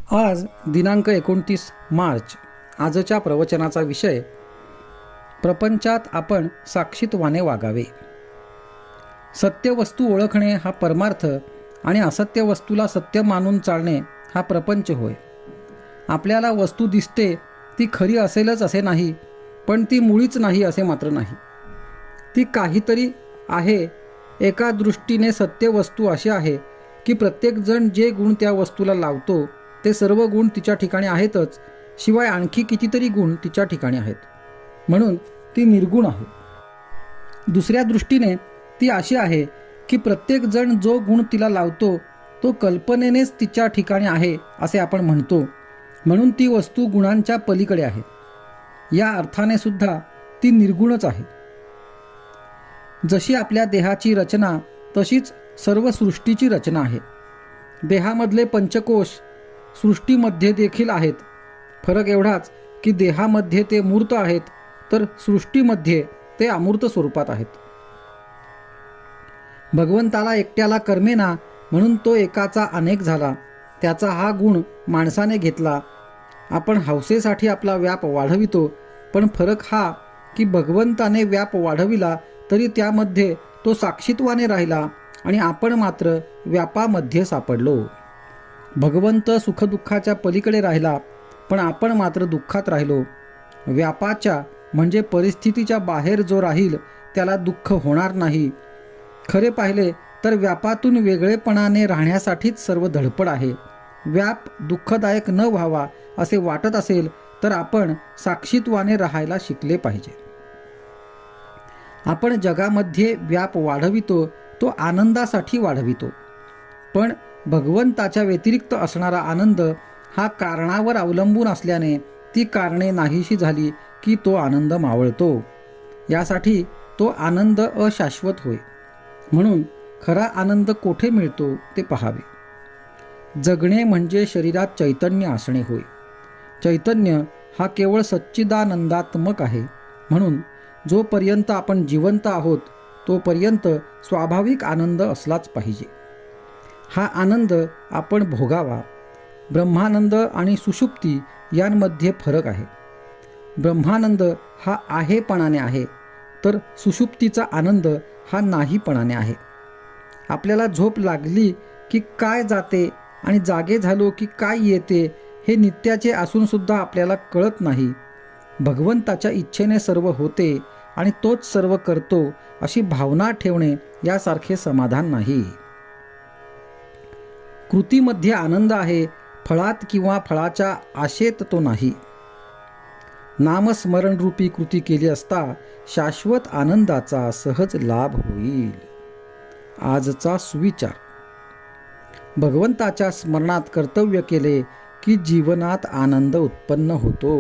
आज दिनांक 29 मार्च. आजच्या प्रवचनाचा विषय, प्रपंचात आपण साक्षीत्वाने वागावे. सत्य वस्तू ओळखणे हा परमार्थ आणि असत्य वस्तूला सत्य मानून चालणे हा प्रपंच होय. आपल्याला वस्तू दिसते ती खरी असेलच असे नाही, पण ती मुळीच नाही असे मात्र नाही. ती काहीतरी आहे. एका दृष्टीने सत्य वस्तू अशी आहे की प्रत्येकजण जे गुण त्या वस्तूला लावतो ते सर्व गुण तिच्या ठिकाणी आहेतच, शिवाय आणखी कितीतरी गुण तिच्या ठिकाणी आहेत, म्हणून ती निर्गुण आहे. दुसऱ्या दृष्टीने ती अशी आहे की प्रत्येकजण जो गुण तिला लावतो तो कल्पनेनेच तिच्या ठिकाणी आहे असे आपण म्हणतो, म्हणून ती वस्तू गुणांच्या पलीकडे आहे. या अर्थाने सुद्धा ती निर्गुणच आहे. जशी आपल्या देहाची रचना तशीच सर्व सृष्टीची रचना आहे. देहामधले पंचकोश सृष्टीमध्ये देखील आहेत. फरक एवढाच की देहामध्ये ते मूर्त आहेत, तर सृष्टीमध्ये ते अमूर्त स्वरूपात आहेत. भगवंताला एकट्याला कर्मेना, म्हणून तो एकाचा अनेक झाला. त्याचा हा गुण माणसाने घेतला. आपण हौसेसाठी आपला व्याप वाढवितो, पण फरक हा की भगवंताने व्याप वाढविला तरी त्यामध्ये तो साक्षीत्वाने राहिला आणि आपण मात्र व्यापामध्ये सापडलो. भगवंत सुखदुःखाच्या पलीकडे राहिला, पण आपण मात्र दुःखात राहिलो. व्यापाच्या म्हणजे परिस्थितीच्या बाहेर जो राहील त्याला दुःख होणार नाही. खरे पाहिले तर व्यापातून वेगळेपणाने राहण्यासाठीच सर्व धडपड आहे. व्याप दुःखदायक न व्हावा असे वाटत असेल तर आपण साक्षीत्वाने राहायला शिकले पाहिजे. आपण जगामध्ये व्याप वाढवितो तो आनंदासाठी वाढवितो, पण भगवंताच्या व्यतिरिक्त असणारा आनंद हा कारणावर अवलंबून असल्याने ती कारणे नाहीशी झाली की तो आनंद मावळतो. यासाठी तो आनंद अशाश्वत होय. म्हणून खरा आनंद कोठे मिळतो ते पहावे. जगणे म्हणजे शरीरात चैतन्य असणे होय. चैतन्य हा केवळ सच्चिदानंदात्मक आहे. म्हणून जोपर्यंत आपण जिवंत आहोत तोपर्यंत स्वाभाविक आनंद असलाच पाहिजे. हा आनंद आपण भोगावा. ब्रह्मानंद आणि सुषुप्ती यांमध्ये फरक आहे. ब्रह्मानंद हा आहेपणाने आहे, तर सुषुप्तीचा आनंद हा नाहीपणाने आहे. आपल्याला झोप लागली की काय जाते आणि जागे झालो की काय येते हे नित्याचे असूनसुद्धा आपल्याला कळत नाही. भगवंताच्या इच्छेने सर्व होते आणि तोच सर्व करतो अशी भावना ठेवणे यासारखे समाधान नाही. कृतीमध्ये आनंद आहे, फळात किंवा फळाच्या आशेत तो नाही. नामस्मरणरूपी कृती केली असता शाश्वत आनंदाचा सहज लाभ होईल. आजचा सुविचार, भगवंताच्या स्मरणात कर्तव्य केले की जीवनात आनंद उत्पन्न होतो.